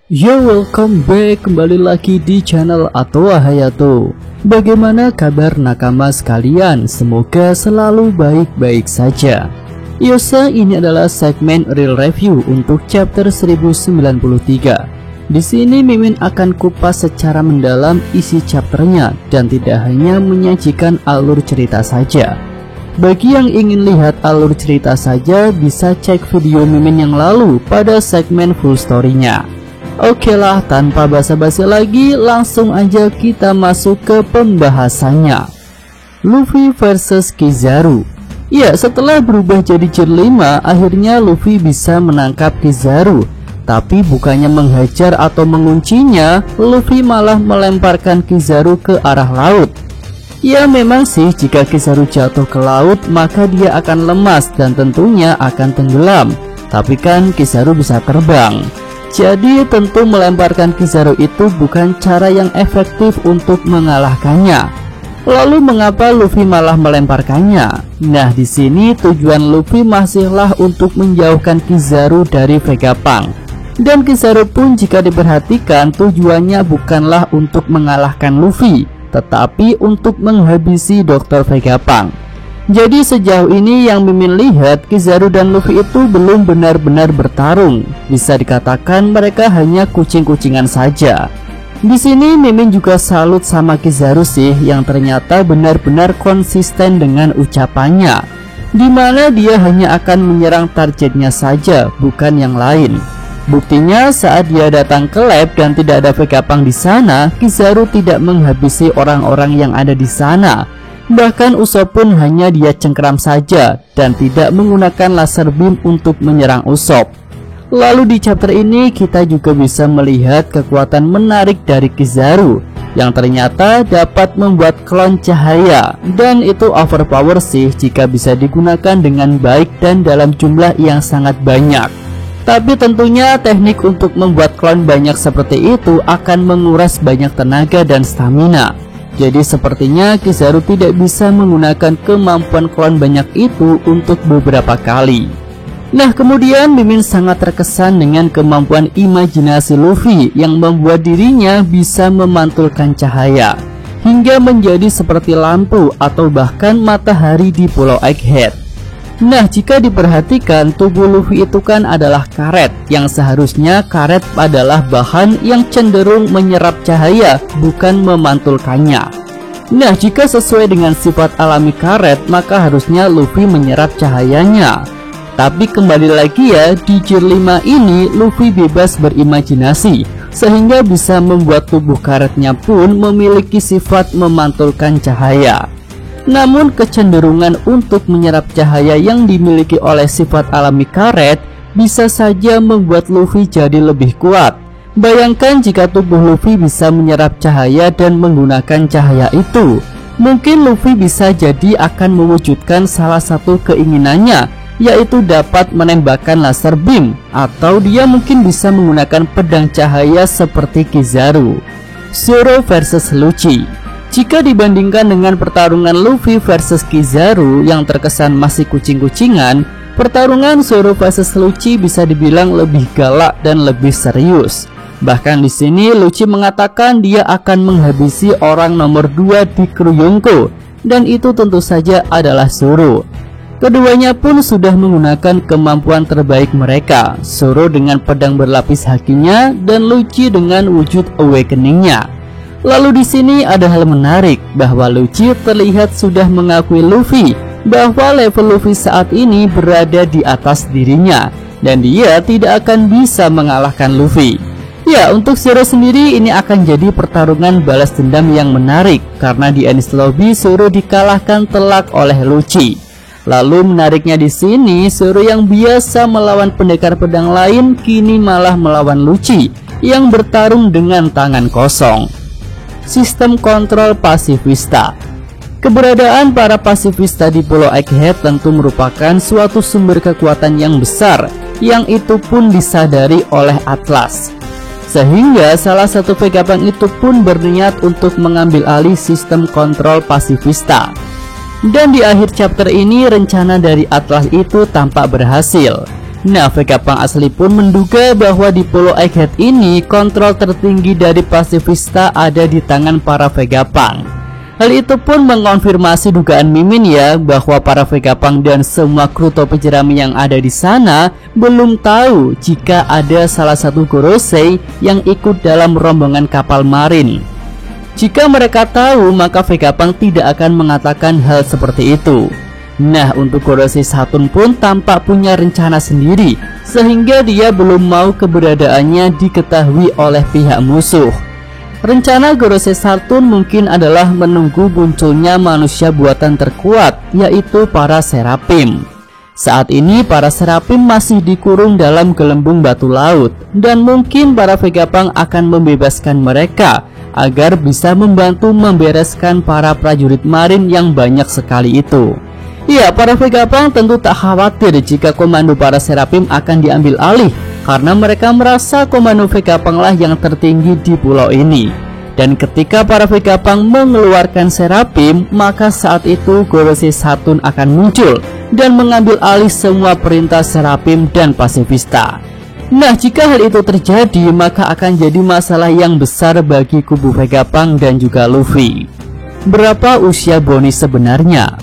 Yo, welcome back, kembali lagi di channel Atowa Hayato. Bagaimana kabar nakama sekalian? Semoga selalu baik-baik saja. Yosa, ini adalah segmen real review untuk chapter 1093. Di sini Mimin akan kupas secara mendalam isi chapternya dan tidak hanya menyajikan alur cerita saja. Bagi yang ingin lihat alur cerita saja, bisa cek video Mimin yang lalu pada segmen full story-nya. Oke lah, tanpa basa-basi lagi, langsung aja kita masuk ke pembahasannya. Luffy versus Kizaru. Ya, setelah berubah jadi Gear 5, akhirnya Luffy bisa menangkap Kizaru. Tapi bukannya menghajar atau menguncinya, Luffy malah melemparkan Kizaru ke arah laut. Ya memang sih, jika Kizaru jatuh ke laut, maka dia akan lemas dan tentunya akan tenggelam. Tapi kan Kizaru bisa terbang. Jadi tentu melemparkan Kizaru itu bukan cara yang efektif untuk mengalahkannya. Lalu mengapa Luffy malah melemparkannya? Nah, di sini tujuan Luffy masihlah untuk menjauhkan Kizaru dari Vegapunk. Dan Kizaru pun jika diperhatikan tujuannya bukanlah untuk mengalahkan Luffy, tetapi untuk menghabisi Dr. Vegapunk. Jadi sejauh ini yang Mimin lihat, Kizaru dan Luffy itu belum benar-benar bertarung. Bisa dikatakan mereka hanya kucing-kucingan saja. Di sini Mimin juga salut sama Kizaru sih, yang ternyata benar-benar konsisten dengan ucapannya, dimana dia hanya akan menyerang targetnya saja, bukan yang lain. Buktinya saat dia datang ke lab dan tidak ada Vegapunk di sana, Kizaru tidak menghabisi orang-orang yang ada di sana. Bahkan Usopp pun hanya dia cengkeram saja dan tidak menggunakan laser beam untuk menyerang Usopp. Lalu di chapter ini kita juga bisa melihat kekuatan menarik dari Kizaru yang ternyata dapat membuat klon cahaya, dan itu overpower sih jika bisa digunakan dengan baik dan dalam jumlah yang sangat banyak. Tapi tentunya teknik untuk membuat klon banyak seperti itu akan menguras banyak tenaga dan stamina. Jadi sepertinya Kizaru tidak bisa menggunakan kemampuan klon banyak itu untuk beberapa kali. Nah, kemudian Mimin sangat terkesan dengan kemampuan imajinasi Luffy yang membuat dirinya bisa memantulkan cahaya hingga menjadi seperti lampu atau bahkan matahari di Pulau Egghead. Nah, jika diperhatikan, tubuh Luffy itu kan adalah karet, yang seharusnya karet adalah bahan yang cenderung menyerap cahaya, bukan memantulkannya. Nah, jika sesuai dengan sifat alami karet, maka harusnya Luffy menyerap cahayanya. Tapi kembali lagi ya, di Gear 5 ini Luffy bebas berimajinasi, sehingga bisa membuat tubuh karetnya pun memiliki sifat memantulkan cahaya. Namun kecenderungan untuk menyerap cahaya yang dimiliki oleh sifat alami karet bisa saja membuat Luffy jadi lebih kuat. Bayangkan jika tubuh Luffy bisa menyerap cahaya dan menggunakan cahaya itu, mungkin Luffy bisa jadi akan mewujudkan salah satu keinginannya, yaitu dapat menembakkan laser beam, atau dia mungkin bisa menggunakan pedang cahaya seperti Kizaru. Zoro versus Lucci. Jika dibandingkan dengan pertarungan Luffy versus Kizaru yang terkesan masih kucing-kucingan, pertarungan Zoro versus Lucci bisa dibilang lebih galak dan lebih serius. Bahkan di sini Lucci mengatakan dia akan menghabisi orang nomor 2 di kru Yonko, dan itu tentu saja adalah Zoro. Keduanya pun sudah menggunakan kemampuan terbaik mereka, Zoro dengan pedang berlapis hakinya dan Lucci dengan wujud awakening-nya. Lalu di sini ada hal menarik bahwa Lucci terlihat sudah mengakui Luffy bahwa level Luffy saat ini berada di atas dirinya dan dia tidak akan bisa mengalahkan Luffy. Ya, untuk Zoro sendiri ini akan jadi pertarungan balas dendam yang menarik karena di Enies Lobby Zoro dikalahkan telak oleh Lucci. Lalu menariknya di sini, Zoro yang biasa melawan pendekar pedang lain kini malah melawan Lucci yang bertarung dengan tangan kosong. Sistem kontrol pasifista. Keberadaan para pasifista di Pulau Egghead tentu merupakan suatu sumber kekuatan yang besar, yang itu pun disadari oleh Atlas. Sehingga salah satu Vegapunk itu pun berniat untuk mengambil alih sistem kontrol pasifista. Dan di akhir chapter ini rencana dari Atlas itu tampak berhasil. Nah, Vegapunk asli pun menduga bahwa di Pulau Egghead ini kontrol tertinggi dari pasifista ada di tangan para Vegapunk. Hal itu pun mengonfirmasi dugaan Mimin ya, bahwa para Vegapunk dan semua kru topi jerami yang ada di sana belum tahu jika ada salah satu Gorosei yang ikut dalam rombongan kapal marin. Jika mereka tahu, maka Vegapunk tidak akan mengatakan hal seperti itu. Nah, untuk Gorosei Saturn pun tampak punya rencana sendiri, sehingga dia belum mau keberadaannya diketahui oleh pihak musuh. Rencana Gorosei Saturn mungkin adalah menunggu munculnya manusia buatan terkuat, yaitu para Seraphim. Saat ini para Seraphim masih dikurung dalam gelembung batu laut, dan mungkin para Vegapunk akan membebaskan mereka agar bisa membantu membereskan para prajurit marin yang banyak sekali itu. Ya, para Vegapunk tentu tak khawatir jika komando para Seraphim akan diambil alih, karena mereka merasa komando Vegapunk lah yang tertinggi di pulau ini. Dan ketika para Vegapunk mengeluarkan Seraphim, maka saat itu Gorosei Saturn akan muncul dan mengambil alih semua perintah Seraphim dan pasifista. Nah, jika hal itu terjadi, maka akan jadi masalah yang besar bagi kubu Vegapunk dan juga Luffy. Berapa usia Bonnie sebenarnya?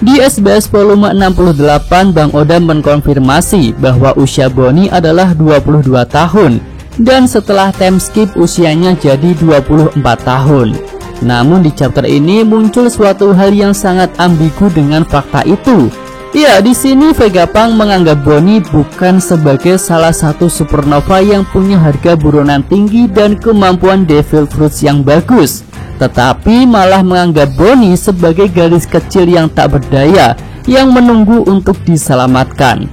Di SBS volume 68, Bang Oda mengkonfirmasi bahwa usia Bonnie adalah 22 tahun dan setelah time skip usianya jadi 24 tahun. Namun di chapter ini muncul suatu hal yang sangat ambigu dengan fakta itu. Ya, di sini Vegapunk menganggap Bonnie bukan sebagai salah satu supernova yang punya harga buronan tinggi dan kemampuan Devil Fruits yang bagus, tetapi malah menganggap Bonnie sebagai gadis kecil yang tak berdaya yang menunggu untuk diselamatkan.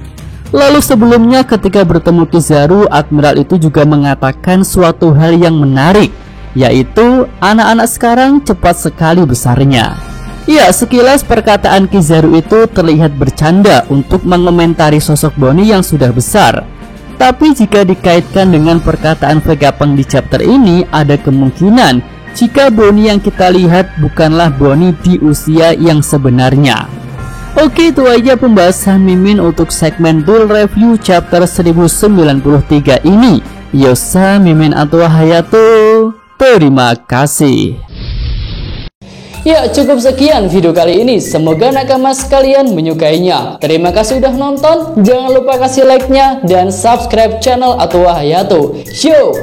Lalu sebelumnya ketika bertemu Kizaru, Admiral itu juga mengatakan suatu hal yang menarik, yaitu anak-anak sekarang cepat sekali besarnya. Ya, sekilas perkataan Kizaru itu terlihat bercanda untuk mengomentari sosok Bonnie yang sudah besar. Tapi jika dikaitkan dengan perkataan Vegapunk di chapter ini, ada kemungkinan jika Bonnie yang kita lihat bukanlah Bonnie di usia yang sebenarnya. Oke, itu aja pembahasan Mimin untuk segmen Duel Review chapter 1093 ini. Yosa Mimin atau Hayato, terima kasih. Ya, cukup sekian video kali ini. Semoga nakama sekalian menyukainya. Terima kasih udah nonton. Jangan lupa kasih like-nya dan subscribe channel Atwa Hayato. Yo!